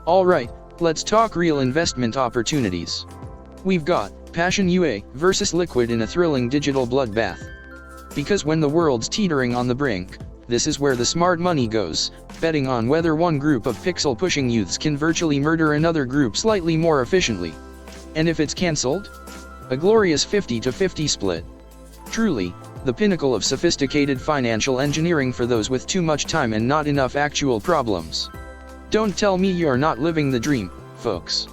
Alright, let's talk real investment opportunities. We've got Passion UA versus Liquid in a thrilling digital bloodbath. Because when the world's teetering on the brink, this is where the smart money goes, betting on whether one group of pixel-pushing youths can virtually murder another group slightly more efficiently. And if it's cancelled? A glorious 50-50 split. Truly, the pinnacle of sophisticated financial engineering for those with too much time and not enough actual problems. Don't tell me you're not living the dream, folks.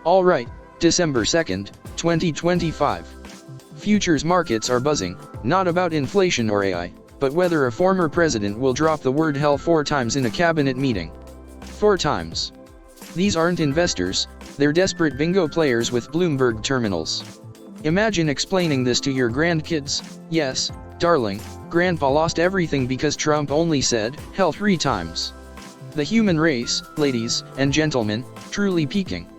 Alright, December 2nd, 2025. Futures markets are buzzing, not about inflation or AI, but whether a former president will drop the word hell 4 times in a cabinet meeting. 4 times. These aren't investors, they're desperate bingo players with Bloomberg terminals. Imagine explaining this to your grandkids. Yes, darling, grandpa lost everything because Trump only said hell 3 times. The human race, ladies and gentlemen, truly peaking.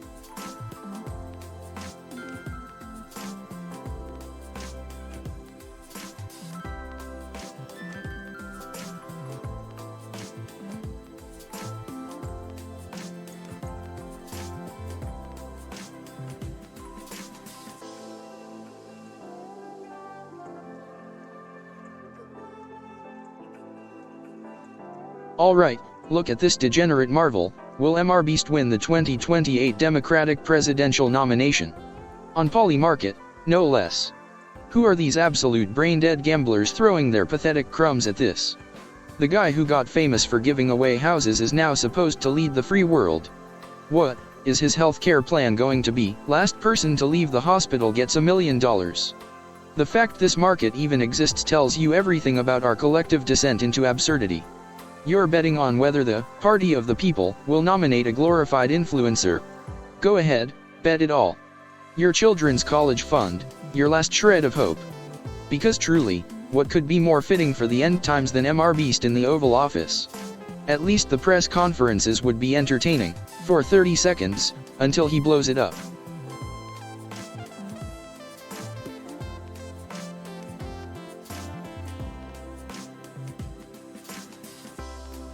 Alright, look at this degenerate marvel. Will MrBeast win the 2028 Democratic presidential nomination? On PolyMarket, no less. Who are these absolute brain-dead gamblers throwing their pathetic crumbs at this? The guy who got famous for giving away houses is now supposed to lead the free world. What is his healthcare plan going to be? Last person to leave the hospital gets $1 million. The fact this market even exists tells you everything about our collective descent into absurdity. You're betting on whether the party of the people will nominate a glorified influencer. Go ahead, bet it all. Your children's college fund, your last shred of hope. Because truly, what could be more fitting for the end times than MrBeast in the Oval Office? At least the press conferences would be entertaining, for 30 seconds, until he blows it up.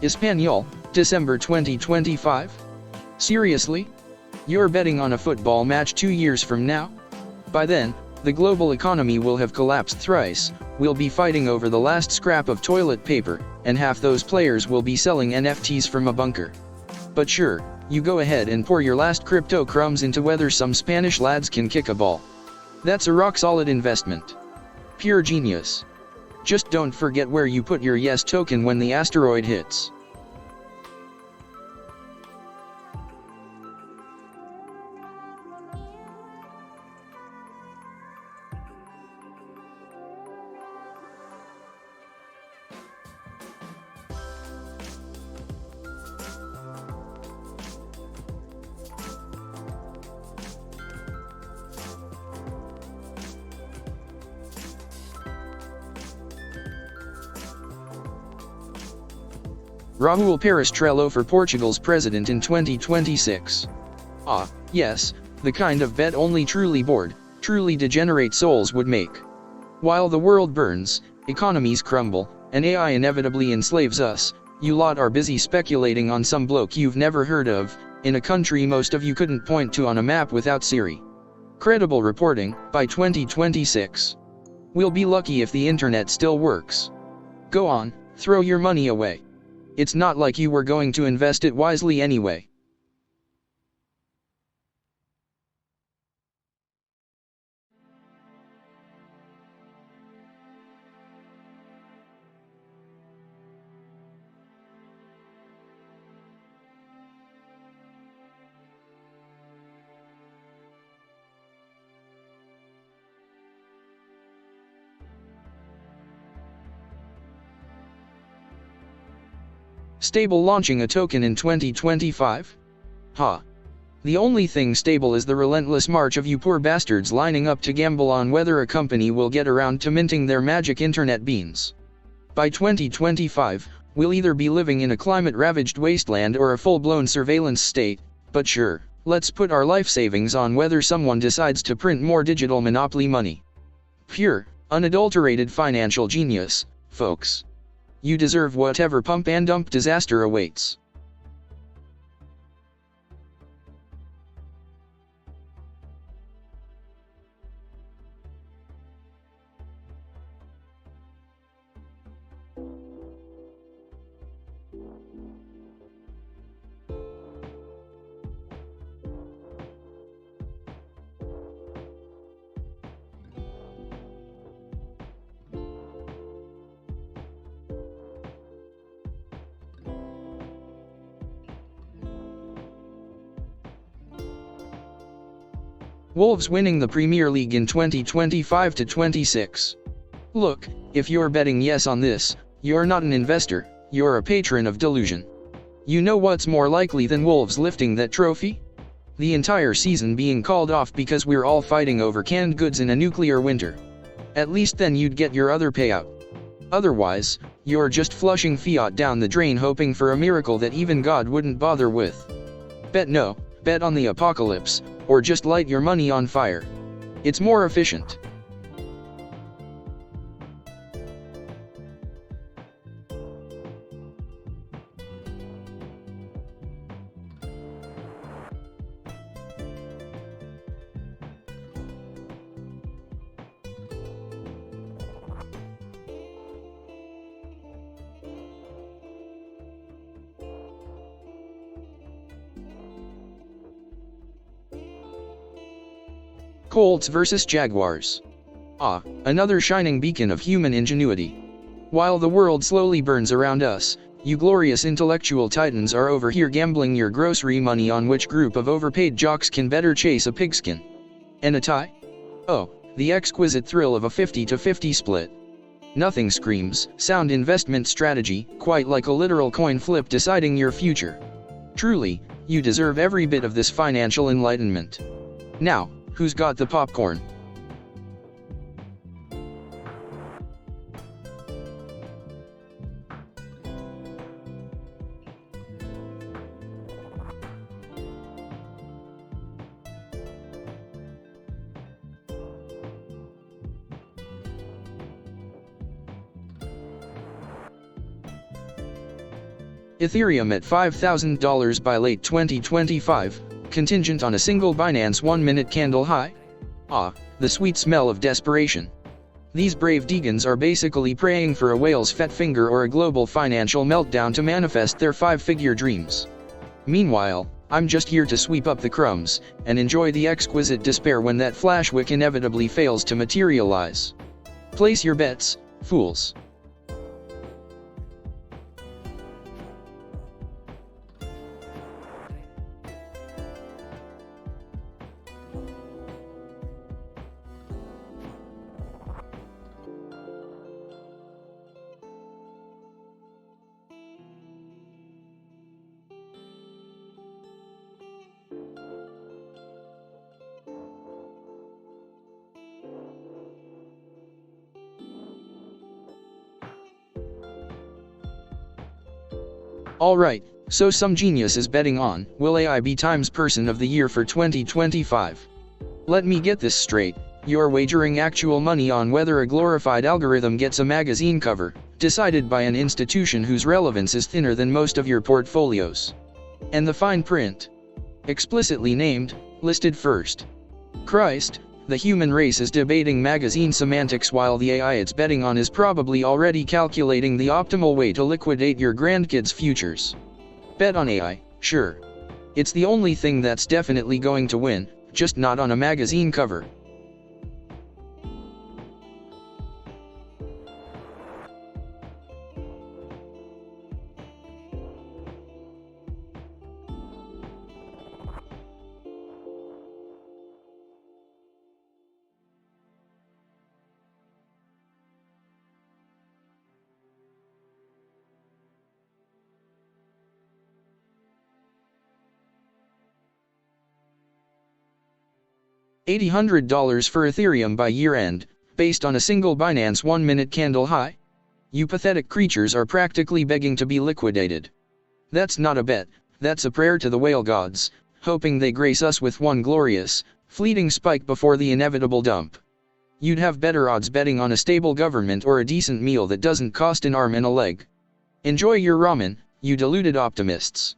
Espanol, December 2025? Seriously? You're betting on a football match 2 years from now? By then, the global economy will have collapsed thrice, we'll be fighting over the last scrap of toilet paper, and half those players will be selling NFTs from a bunker. But sure, you go ahead and pour your last crypto crumbs into whether some Spanish lads can kick a ball. That's a rock-solid investment. Pure genius. Just don't forget where you put your yes token when the asteroid hits. Raul Perestrello for Portugal's president in 2026. Ah, yes, the kind of bet only truly bored, truly degenerate souls would make. While the world burns, economies crumble, and AI inevitably enslaves us, you lot are busy speculating on some bloke you've never heard of, in a country most of you couldn't point to on a map without Siri. Credible reporting, by 2026. We'll be lucky if the internet still works. Go on, throw your money away. It's not like you were going to invest it wisely anyway. Stable launching a token in 2025? Ha. The only thing stable is the relentless march of you poor bastards lining up to gamble on whether a company will get around to minting their magic internet beans. By 2025, we'll either be living in a climate-ravaged wasteland or a full-blown surveillance state, but sure, let's put our life savings on whether someone decides to print more digital monopoly money. Pure, unadulterated financial genius, folks. You deserve whatever pump and dump disaster awaits. Wolves winning the Premier League in 2025-26. Look, if you're betting yes on this, you're not an investor, you're a patron of delusion. You know what's more likely than Wolves lifting that trophy? The entire season being called off because we're all fighting over canned goods in a nuclear winter. At least then you'd get your other payout. Otherwise, you're just flushing fiat down the drain hoping for a miracle that even God wouldn't bother with. Bet no, bet on the apocalypse, or just light your money on fire. It's more efficient. Colts vs Jaguars. Ah, another shining beacon of human ingenuity. While the world slowly burns around us, you glorious intellectual titans are over here gambling your grocery money on which group of overpaid jocks can better chase a pigskin. And a tie? Oh, the exquisite thrill of a 50-50 split. Nothing screams sound investment strategy quite like a literal coin flip deciding your future. Truly, you deserve every bit of this financial enlightenment. Now, who's got the popcorn? Ethereum at $5,000 by late 2025, contingent on a single Binance 1-minute candle high? Ah, the sweet smell of desperation. These brave Degans are basically praying for a whale's fat finger or a global financial meltdown to manifest their 5-figure dreams. Meanwhile, I'm just here to sweep up the crumbs, and enjoy the exquisite despair when that flash wick inevitably fails to materialize. Place your bets, fools. Alright, so some genius is betting on, will AI be Times Person of the Year for 2025? Let me get this straight, you're wagering actual money on whether a glorified algorithm gets a magazine cover, decided by an institution whose relevance is thinner than most of your portfolios. And the fine print? Explicitly named, listed first. Christ, the human race is debating magazine semantics while the AI it's betting on is probably already calculating the optimal way to liquidate your grandkids' futures. Bet on AI, sure. It's the only thing that's definitely going to win, just not on a magazine cover. $800 for Ethereum by year-end, based on a single Binance 1-minute candle high? You pathetic creatures are practically begging to be liquidated. That's not a bet, that's a prayer to the whale gods, hoping they grace us with one glorious, fleeting spike before the inevitable dump. You'd have better odds betting on a stable government or a decent meal that doesn't cost an arm and a leg. Enjoy your ramen, you deluded optimists.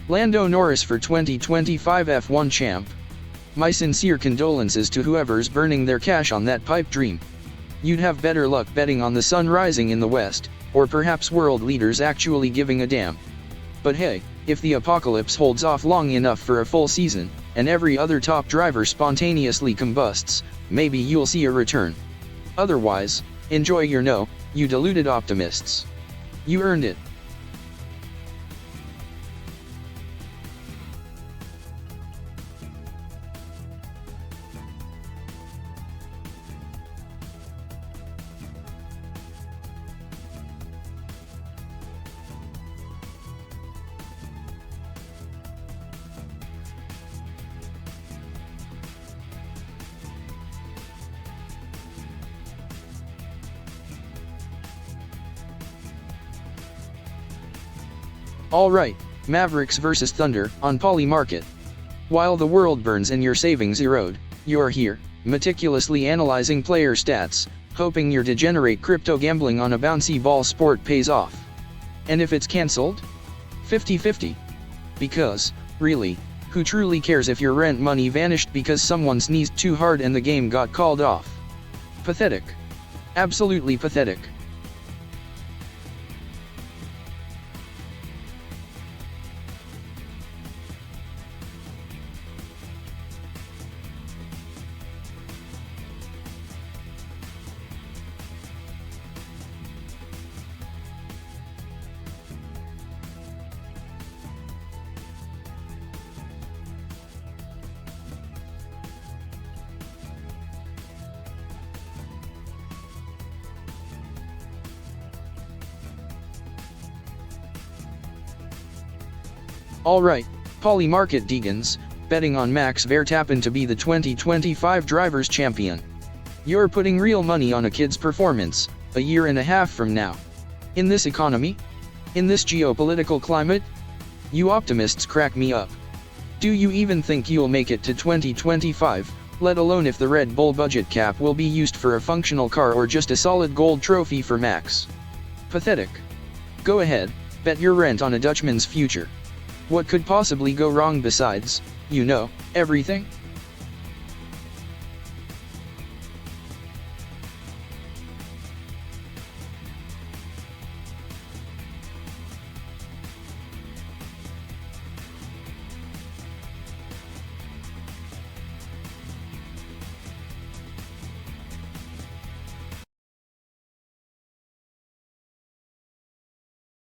Lando Norris for 2025 F1 champ. My sincere condolences to whoever's burning their cash on that pipe dream. You'd have better luck betting on the sun rising in the west, or perhaps world leaders actually giving a damn. But hey, if the apocalypse holds off long enough for a full season, and every other top driver spontaneously combusts, maybe you'll see a return. Otherwise, enjoy your no, you deluded optimists. You earned it. Alright, Mavericks vs Thunder, on PolyMarket. While the world burns and your savings erode, you're here, meticulously analyzing player stats, hoping your degenerate crypto gambling on a bouncy ball sport pays off. And if it's cancelled? 50-50. Because, really, who truly cares if your rent money vanished because someone sneezed too hard and the game got called off? Pathetic. Absolutely pathetic. Alright, PolyMarket Deegans, betting on Max Verstappen to be the 2025 Drivers' Champion. You're putting real money on a kid's performance, a year and a half from now. In this economy? In this geopolitical climate? You optimists crack me up. Do you even think you'll make it to 2025, let alone if the Red Bull budget cap will be used for a functional car or just a solid gold trophy for Max? Pathetic. Go ahead, bet your rent on a Dutchman's future. What could possibly go wrong besides, everything?